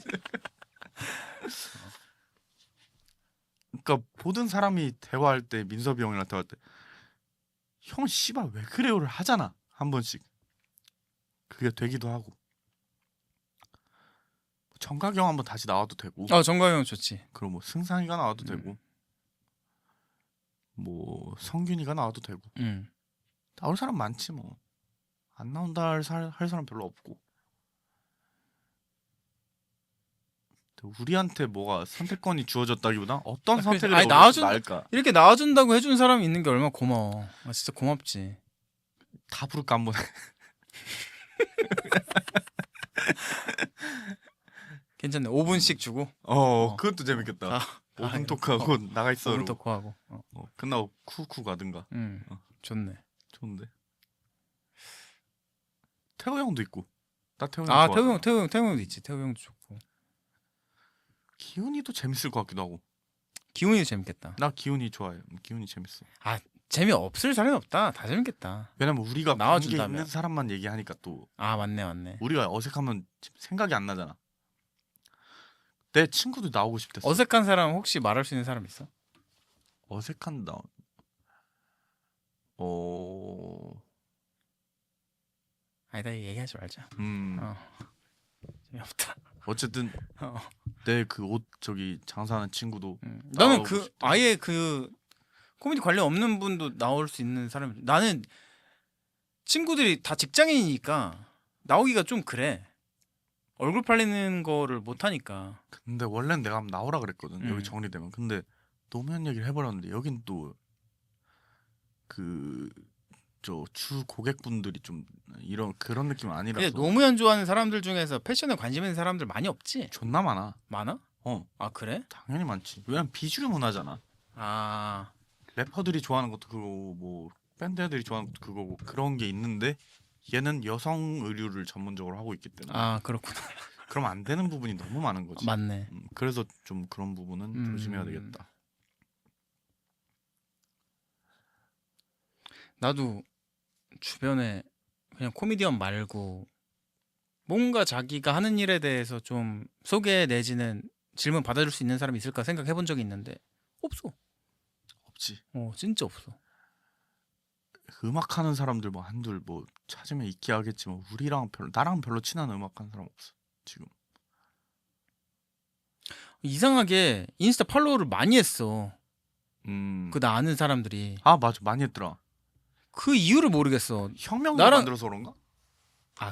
그러니까 모든 사람이 대화할 때 민섭이 형이랑 대화할 때 형 씨발 왜 그래요를 하잖아 한 번씩. 그게 되기도 하고. 정각이 형 한번 다시 나와도 되고. 정가영 형 좋지. 그리고 뭐 승상이가 나와도 되고. 뭐 성균이가 나와도 되고. 나올 사람 많지 뭐. 안 나온다 할 사람 별로 없고. 우리한테 뭐가 선택권이 주어졌다기보다 어떤 선택을 나을까. 이렇게 나와준다고 해준 사람이 있는 게 얼마나 고마워. 진짜 고맙지. 다 부를까 한번. 괜찮네. 5분씩 주고. 그것도 재밌겠다. 5분 토크하고 나가 있어. 5분 토크하고. 끝나고 쿠쿠 가든가. 좋네. 좋은데. 태호 형도 있고. 나 태우 형 아 좋아하잖아. 태우 형도 있지. 태우 형도 좋고. 기훈이도 재밌을 것 같기도 하고. 기훈이도 재밌겠다. 나 기훈이 좋아해. 기훈이 재밌어. 아 재미 없을 사람이 없다. 다 재밌겠다. 왜냐면 우리가 관계 나와준다면. 있는 사람만 얘기하니까 또 아 맞네. 우리가 어색하면 생각이 안 나잖아. 내 친구도 나오고 싶댔어. 어색한 사람 혹시 말할 수 있는 사람 있어? 어색한 나. 아니다 얘기하지 말자. 어. 재미없다. 어쨌든 어. 내 그 옷 저기 장사하는 친구도 나는 나오고 그 싶대. 아예 그 코미디 관련 없는 분도 나올 수 있는 사람. 나는 친구들이 다 직장인이니까 나오기가 좀 그래. 얼굴 팔리는 거를 못 하니까. 근데 원래는 내가 한번 나오라 그랬거든. 여기 음. 정리되면. 근데 노무현 얘기를 해버렸는데 여긴 또 그 저 주 고객분들이 좀 이런 그런 느낌 아니라서. 근데 노무현 좋아하는 사람들 중에서 패션에 관심 있는 사람들 많이 없지? 존나 많아. 많아? 아 그래? 당연히 많지. 왜냐면 비주류 문화잖아. 아 래퍼들이 좋아하는 것도 그거고 뭐 밴드 애들이 좋아하는 것도 그거고 그런 게 있는데 얘는 여성 의류를 전문적으로 하고 있기 때문에 그렇구나. 그럼 안 되는 부분이 너무 많은 거지. 맞네. 그래서 좀 그런 부분은 조심해야 되겠다. 나도 주변에 그냥 코미디언 말고 뭔가 자기가 하는 일에 대해서 좀 소개 내지는 질문 받아줄 수 있는 사람이 있을까 생각해 본 적이 있는데 없어. 없지. 진짜 없어. 음악하는 사람들 뭐 한둘 뭐 찾으면 있긴 하겠지만 우리랑 별로 나랑 별로 친한 음악하는 사람 없어 지금. 이상하게 인스타 팔로우를 많이 했어. 그 나 아는 사람들이. 아 맞아 많이 했더라. 그 이유를 모르겠어. 혁명 나랑- 만들어서 그런가?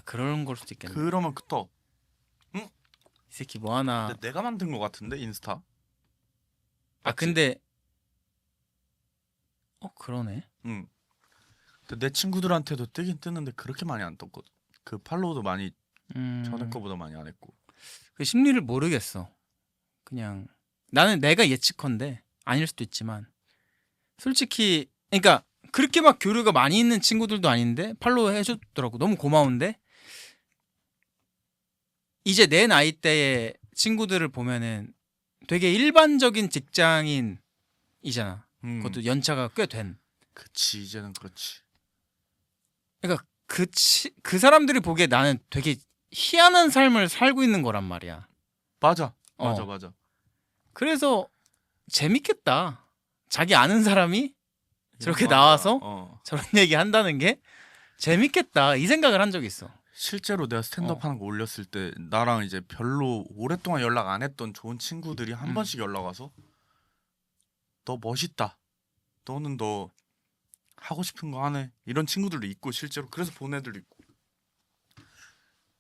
그런 걸 수도 있겠네. 그러면 그터. 이 새끼 뭐 하나. 근데 내가 만든 거 같은데 인스타. 근데 그러네. 응. 근데 내 친구들한테도 뜨긴 뜨는데 그렇게 많이 안 떴거든. 그 팔로우도 많이 전에 거보다 많이 안 했고. 그 심리를 모르겠어. 그냥 나는 내가 예측컨대 아닐 수도 있지만 솔직히 그러니까 그렇게 막 교류가 많이 있는 친구들도 아닌데 팔로우 해줬더라고. 너무 고마운데 이제 내 나이대의 친구들을 보면은 되게 일반적인 직장인이잖아. 그것도 연차가 꽤 된. 그치 이제는 그렇지. 그러니까 그 사람들이 보기에 나는 되게 희한한 삶을 살고 있는 거란 말이야. 맞아. 그래서 재밌겠다. 자기 아는 사람이 저렇게 맞아. 나와서 저런 얘기 한다는 게 재밌겠다. 이 생각을 한 적이 있어. 실제로 내가 스탠드업 하는 거 올렸을 때 나랑 이제 별로 오랫동안 연락 안 했던 좋은 친구들이 한 번씩 연락 와서 너 멋있다. 너는 너 하고 싶은 거 하네. 이런 친구들도 있고 실제로 그래서 본 애들도 있고.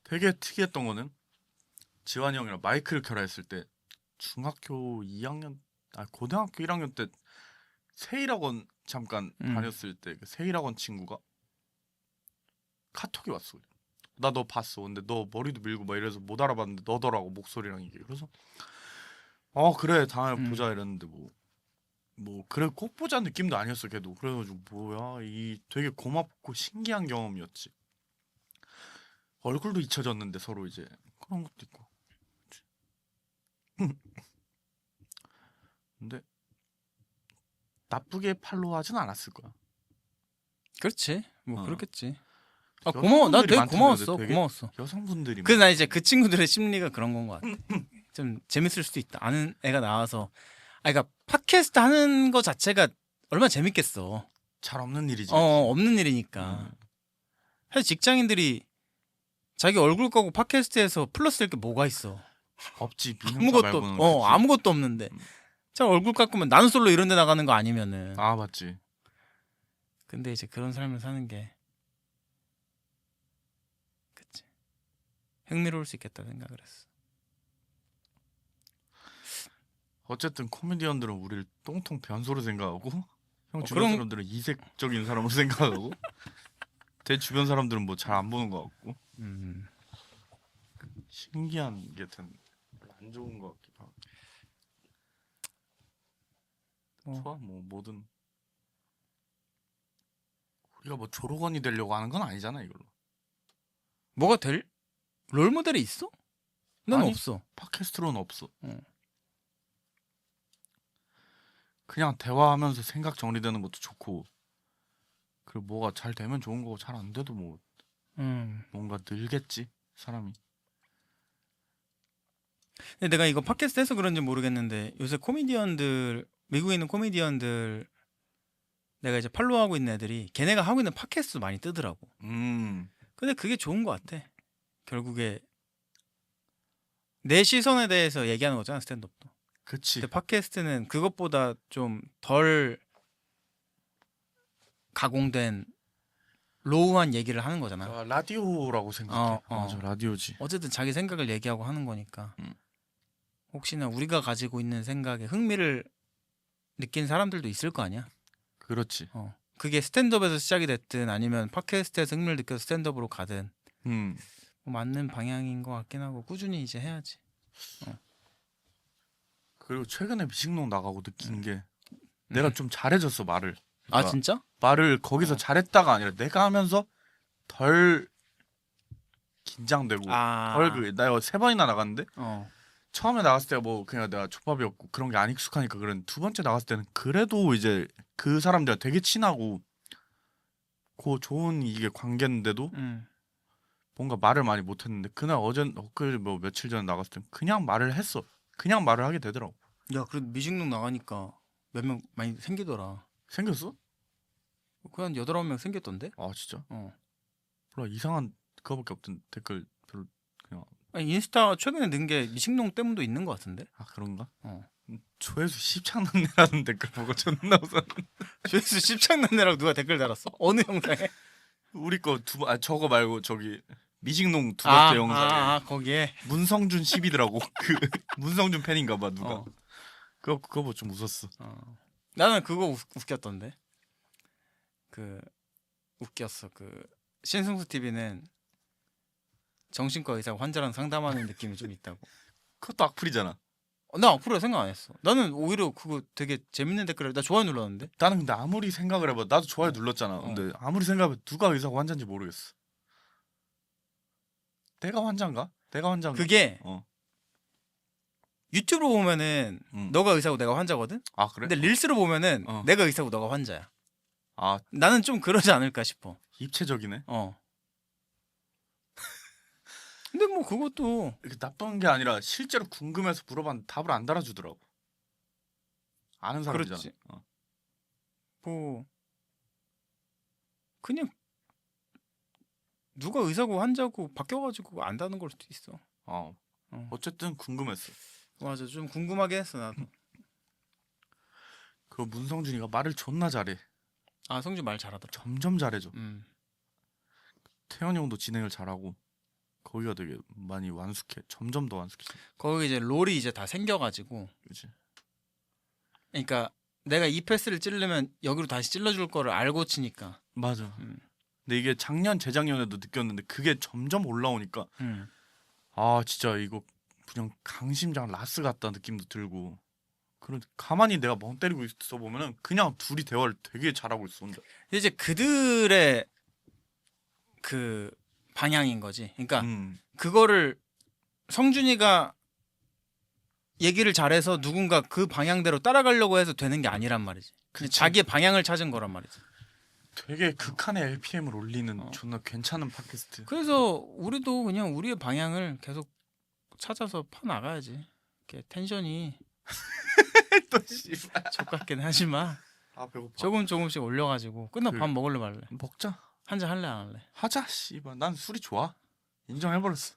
되게 특이했던 거는 지환이 형이랑 마이크를 켜라 했을 때 중학교 2학년 고등학교 1학년 때 세일학원 잠깐 다녔을 때 그 세일학원 친구가 카톡이 왔어. 나 너 봤어. 근데 너 머리도 밀고 막 이래서 못 알아봤는데 너더라고 목소리랑 이게. 그래서 그래 다음에 보자 이랬는데 뭐 그래 꼭 보자 느낌도 아니었어 걔도. 그래가지고 뭐야 이 되게 고맙고 신기한 경험이었지. 얼굴도 잊혀졌는데 서로 이제 그런 것도 있고. 근데 나쁘게 팔로우하진 않았을 거야. 그렇지. 뭐 그렇겠지. 여성분들이 고마워. 나 되게 많던데, 고마웠어. 되게? 고마웠어. 여성분들이 그래서 나 이제 그 친구들의 심리가 그런 건 것 같아. 좀 재밌을 수도 있다. 아는 애가 나와서 그러니까 팟캐스트 하는 거 자체가 얼마나 재밌겠어. 잘 없는 일이지. 없는 일이니까. 사실 직장인들이 자기 얼굴 까고 팟캐스트에서 플러스 될 게 뭐가 있어? 없지. 미능사 말고는. 그치. 아무것도 없는데. 자 얼굴 깎으면 나는 솔로 이런 데 나가는 거 아니면은. 맞지. 근데 이제 그런 삶을 사는 게 그치. 흥미로울 수 있겠다 생각을 했어. 어쨌든 코미디언들은 우리를 똥통 변소로 생각하고 형 주변 그럼- 사람들은 이색적인 사람으로 생각하고 내 주변 사람들은 뭐 잘 안 보는 것 같고 신기한 게 안 좋은 것 같기도 하고. 좋아 뭐 뭐든 우리가 뭐 조로건이 되려고 하는 건 아니잖아 이걸로. 뭐가 될 롤 모델이 있어? 난 아니, 없어. 팟캐스트로는 없어. 어. 그냥 대화하면서 생각 정리되는 것도 좋고, 그리고 뭐가 잘 되면 좋은 거고 잘 안 돼도 뭐 뭔가 늘겠지 사람이. 근데 내가 이거 팟캐스트 해서 그런지 모르겠는데 요새 코미디언들, 미국에 있는 코미디언들 내가 이제 팔로우하고 있는 애들이 걔네가 하고 있는 팟캐스트 많이 뜨더라고. 근데 그게 좋은 것 같아. 결국에 내 시선에 대해서 얘기하는 거잖아, 스탠드업도. 그치. 근데 팟캐스트는 그것보다 좀 덜 가공된 로우한 얘기를 하는 거잖아. 아, 라디오라고 생각해. 어. 맞아, 라디오지. 어쨌든 자기 생각을 얘기하고 하는 거니까. 음. 혹시나 우리가 가지고 있는 생각에 흥미를 느낀 사람들도 있을 거 아니야. 그렇지. 그게 스탠드업에서 시작이 됐든 아니면 팟캐스트에서 흥미를 느껴서 스탠드업으로 가든 뭐 맞는 방향인 것 같긴 하고 꾸준히 이제 해야지. 그리고 최근에 미식농 나가고 느낀 게 내가 좀 잘해졌어, 말을. 아 그러니까 진짜? 말을 거기서 잘했다가 아니라 내가 하면서 덜 긴장되고 덜 내가 3번이나 나갔는데 처음에 나갔을 때가 뭐 그냥 내가 족밥이었고 그런 게 안 익숙하니까 그런 두 번째 나갔을 때는 그래도 이제 그 사람들과 되게 친하고 그 좋은 이게 관계인데도 뭔가 말을 많이 못했는데 그날 엊그제 뭐 며칠 전에 나갔을 때 그냥 말을 했어. 그냥 말을 하게 되더라고. 야 그래도 미식농 나가니까 몇 명 많이 생기더라. 생겼어? 그한 8-9명 생겼던데? 아 진짜? 몰라, 이상한 그거밖에 없던 댓글 별로 그냥. 아니, 인스타 최근에 는 게 미식농 때문도 있는 것 같은데? 아 그런가? 어. 조회수 십창난내라는 댓글 보고 존나 웃었. 조회수 십창난내라고 누가 댓글 달았어? 어느 영상에? 우리 거 저거 말고 저기 미식농 두 번째 영상에 거기에 문성준 10이더라고. 그 문성준 팬인가 봐 누가. 그거 뭐 좀 웃었어. 나는 그거 웃겼던데. 웃겼어. 신승수 TV는 정신과 의사가 환자랑 상담하는 느낌이 좀 있다고. 그것도 악플이잖아. 나 앞으로 생각 안 했어. 나는 오히려 그거 되게 재밌는 댓글을 나 좋아요 눌렀는데. 나는 근데 아무리 생각을 해봐, 나도 좋아요 눌렀잖아. 근데 아무리 생각해봐 누가 의사고 환자인지 모르겠어. 내가 환자인가? 그게 유튜브로 보면은 너가 의사고 내가 환자거든. 아 그래? 근데 릴스로 보면은 내가 의사고 너가 환자야. 아 나는 좀 그러지 않을까 싶어. 입체적이네. 근데 뭐 그것도 나쁜 게 아니라 실제로 궁금해서 물어봤는데 답을 안 달아주더라고. 아는 사람이잖아. 그렇지. 뭐 그냥 누가 의사고 환자고 바뀌어가지고 안다는 걸 수도 있어. 어쨌든 궁금했어. 맞아, 좀 궁금하게 했어 나도. 그 문성준이가 말을 존나 잘해. 아 성준 말 잘하더라. 점점 잘해져. 태현이 형도 진행을 잘하고 거기가 되게 많이 완숙해. 점점 더 완숙해. 거기 이제 롤이 이제 다 생겨가지고. 그렇지. 그러니까 내가 이 패스를 찌르면 여기로 다시 찔러줄 거를 알고 치니까. 맞아. 근데 이게 작년 재작년에도 느꼈는데 그게 점점 올라오니까 아 진짜 이거 그냥 강심장 라스 같다 느낌도 들고. 그런 가만히 내가 멍 때리고 있어 보면은 그냥 둘이 대화를 되게 잘하고 있어 혼자. 이제 그들의 방향인 거지. 그러니까 그거를 성준이가 얘기를 잘해서 누군가 그 방향대로 따라가려고 해서 되는 게 아니란 말이지. 자기의 방향을 찾은 거란 말이지. 되게 극한의 LPM을 올리는 존나 괜찮은 팟캐스트. 그래서 우리도 그냥 우리의 방향을 계속 찾아서 퍼나가야지. 이렇게 텐션이 또 씨발 족같긴 하지만 배고파. 조금씩 올려가지고 끝나 밥 먹을래 말래? 먹자. 한잔 할래 안 할래? 하자 씨발. 난 술이 좋아. 인정해버렸어.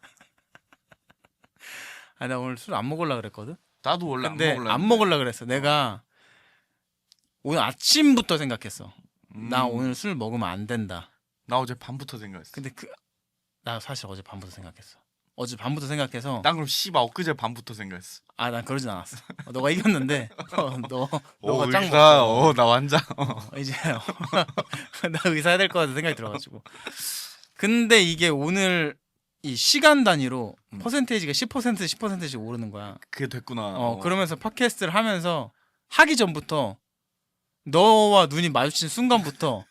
나 오늘 술 안 먹을라 그랬거든. 나도 원래 근데 안 먹을라 그랬어. 내가 오늘 아침부터 생각했어. 나 오늘 술 먹으면 안 된다. 나 어제 밤부터 생각했어. 근데 나 사실 어제 밤부터 생각했어. 어제 밤부터 생각해서. 난 그럼 씨발 엊그제 밤부터 생각했어. 난 그러진 않았어. 너가 이겼는데 너가 짱 의사. 나 완자. 이제 나 의사 해야 될 것 같은 생각이 들어가지고. 근데 이게 오늘 이 시간 단위로 퍼센테이지가 10%씩 오르는 거야. 그게 됐구나. 그러면서 팟캐스트를 하면서 하기 전부터 너와 눈이 마주친 순간부터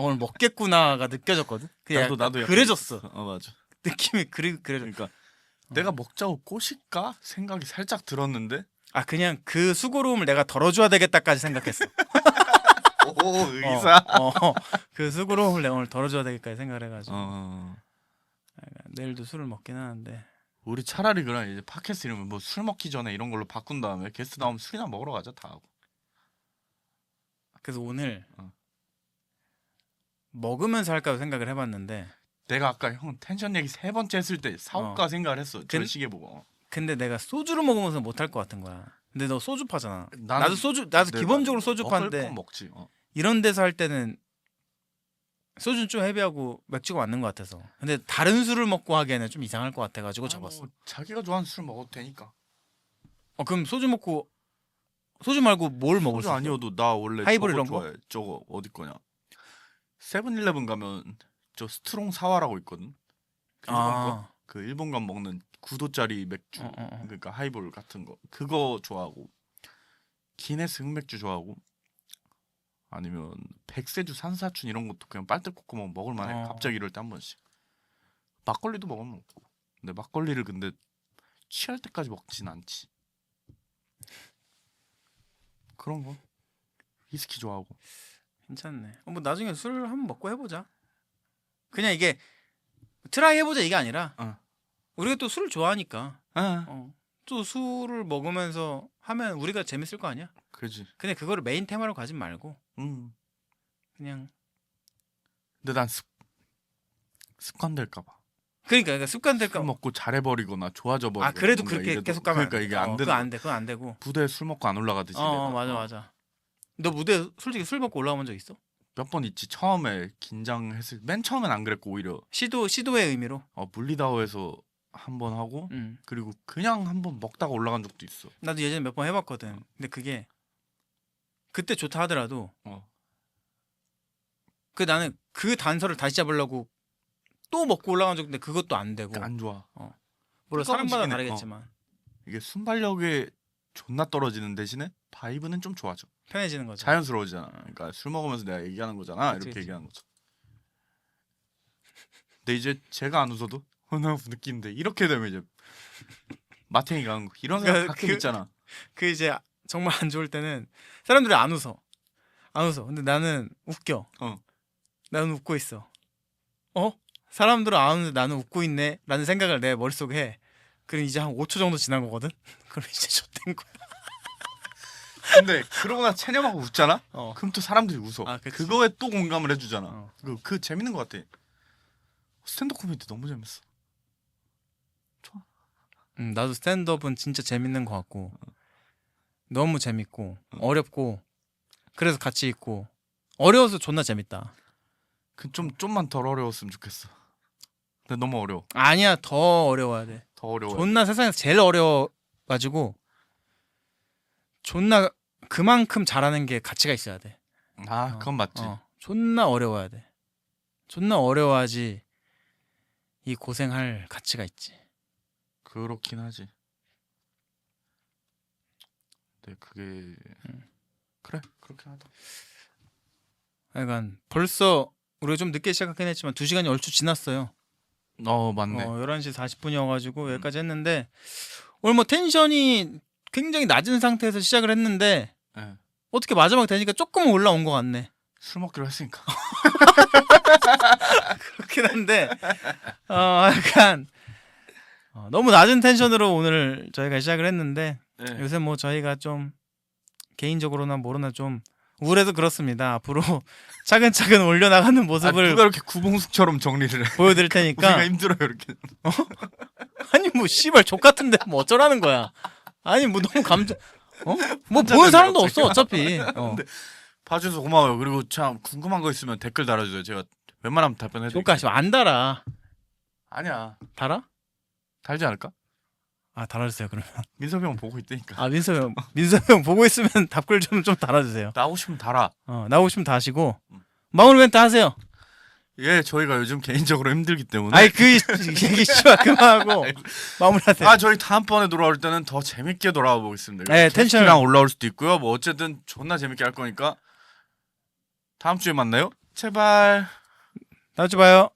오늘 먹겠구나가 느껴졌거든. 나도 그래졌어. 맞아. 느낌이 그래. 그러니까 내가 먹자고 꼬실까 생각이 살짝 들었는데 아 그냥 그 수고로움을 내가 덜어줘야 되겠다까지 생각했어. 오 의사. 그 수고로움을 내가 오늘 덜어줘야 되겠다까지 생각을 해가지고 어. 내일도 술을 먹긴 하는데 우리 차라리 그냥 이제 팟캐스트 이름을 뭐 술 먹기 전에 이런 걸로 바꾼 다음에 게스트 나오면 술이나 먹으러 가자 다 하고. 그래서 오늘 어. 먹으면서 할까 생각을 해봤는데 내가 아까 형 텐션 얘기 3번째 했을 때 사올까 생각을 했어. 저 시계 보고. 근데 내가 소주를 먹으면서 못할 것 같은 거야. 근데 너 소주파잖아. 나는 나도 기본적으로 먹을 소주파인데 건 먹지. 이런 데서 할 때는 소주는 좀 헤비하고 맥주가 맞는 것 같아서. 근데 다른 술을 먹고 하기에는 좀 이상할 것 같아가지고 접었어. 뭐 자기가 좋아하는 술 먹어도 되니까. 그럼 소주 말고 뭘 먹을 소주 수 있어? 아니어도 나 원래 하이볼 저거 이런 거? 좋아해. 저거 어디 거냐? 세븐일레븐 가면 저 스트롱 사와라고 있거든. 일본 거? 그 일본 가 먹는 9도짜리 맥주. 그러니까 하이볼 같은 거. 그거 좋아하고. 기네스 흑맥주 좋아하고. 아니면 백세주 산사춘 이런 것도 그냥 빨대 꽂고 먹을 만해. 갑자기 이럴 때 한 번씩. 막걸리도 먹으면 먹고. 근데 막걸리를 근데 취할 때까지 먹진 않지. 그런 거. 위스키 좋아하고. 괜찮네. 뭐 나중에 술 한번 먹고 해보자. 그냥 이게 트라이 해보자 이게 아니라 우리가 또 술을 좋아하니까 또 술을 먹으면서 하면 우리가 재밌을 거 아니야? 그지. 근데 그거를 메인 테마로 가진 말고 그냥. 근데 난 습관 될까봐. 그러니까 습관 될까. 술 먹고 잘해버리거나 좋아져버리거나. 그래도 그렇게 계속 가면. 그러니까 이게 안 돼. 그건 안 되고. 무대에 술 먹고 안 올라가듯이. 맞아. 너 무대 솔직히 술 먹고 올라온 적 있어? 몇 번 있지. 처음에 긴장했을 맨 처음엔 안 그랬고 오히려 시도의 의미로. 물리다오에서 한 번 하고 그리고 그냥 한 번 먹다가 올라간 적도 있어. 나도 예전에 몇 번 해봤거든. 근데 그게 그때 좋다 하더라도 나는 그 단서를 다시 잡으려고 또 먹고 올라간 적인데 그것도 안 되고. 안 좋아. 물론 사람마다 다르겠지만 이게 순발력에 존나 떨어지는 대신에 바이브는 좀 좋아져. 편해지는 거죠. 자연스러워지잖아. 그러니까 술 먹으면서 내가 얘기하는 거잖아. 그치. 이렇게 얘기하는 거죠. 근데 이제 제가 안 웃어도 나 느끼는데 이렇게 되면 이제 마탱이 가는 거. 이런 생각 가끔 있잖아. 그 이제 정말 안 좋을 때는 사람들이 안 웃어. 근데 나는 웃겨. 나는 웃고 있어. 사람들은 안 웃는데 나는 웃고 있네 라는 생각을 내 머릿속에 해. 그럼 이제 한 5초 정도 지난 거거든? 그럼 이제 좆된 거야. 근데 그러고 나 체념하고 웃잖아? 그럼 또 사람들이 웃어. 그거에 또 공감을 해주잖아. 그 재밌는 것 같아. 스탠드업 코미디 너무 재밌어. 좋아. 나도 스탠드업은 진짜 재밌는 것 같고 너무 재밌고 어렵고 그래서 같이 있고 어려워서 존나 재밌다. 좀만 덜 어려웠으면 좋겠어. 근데 너무 어려워. 아니야, 더 어려워야 돼. 더 어려워. 존나 세상에서 제일 어려워가지고 존나 그만큼 잘하는 게 가치가 있어야 돼. 그건 맞지. 존나 어려워야 돼. 존나 어려워야지 이 고생할 가치가 있지. 그렇긴 하지. 근데 그게 그래 그렇긴 하다. 그러니까 벌써 우리가 좀 늦게 시작하긴 했지만 2시간이 얼추 지났어요. 맞네. 11시 40분이어가지고 여기까지 했는데 오늘 뭐 텐션이 굉장히 낮은 상태에서 시작을 했는데 어떻게 마지막 되니까 조금 올라온 것 같네. 술 먹기로 했으니까. 그렇긴 한데 약간 너무 낮은 텐션으로 오늘 저희가 시작을 했는데 요새 뭐 저희가 좀 개인적으로나 뭐로나 좀 우울해서 그렇습니다. 앞으로 차근차근 올려나가는 모습을 누가 이렇게 구봉숙처럼 정리를 해. 보여드릴 테니까. 우리가 힘들어요 이렇게. 아니 뭐 씨발 족 같은데 뭐 어쩌라는 거야. 아니 뭐 너무 뭐 보는 사람도 없어 어차피. 근데 봐주셔서 고마워요. 그리고 참 궁금한 거 있으면 댓글 달아주세요. 제가 웬만하면 답변해드릴게요. 족같이 안 달아. 아니야. 달아? 달지 않을까? 달아주세요 그러면. 민섭이 형 보고 있다니까. 민섭이 형 보고 있으면 답글 좀 달아주세요. 나오고 싶으면 달아. 나오고 싶으면 다시고 마무리 멘트 하세요. 저희가 요즘 개인적으로 힘들기 때문에. 아니 그 얘기 씨발 그만하고 마무리하세요. 저희 다음번에 돌아올 때는 더 재밌게 돌아와 보겠습니다. 네, 텐션이랑 올라올 수도 있고요. 뭐 어쨌든 존나 재밌게 할 거니까 다음 주에 만나요. 제발. 다음 주에 봐요.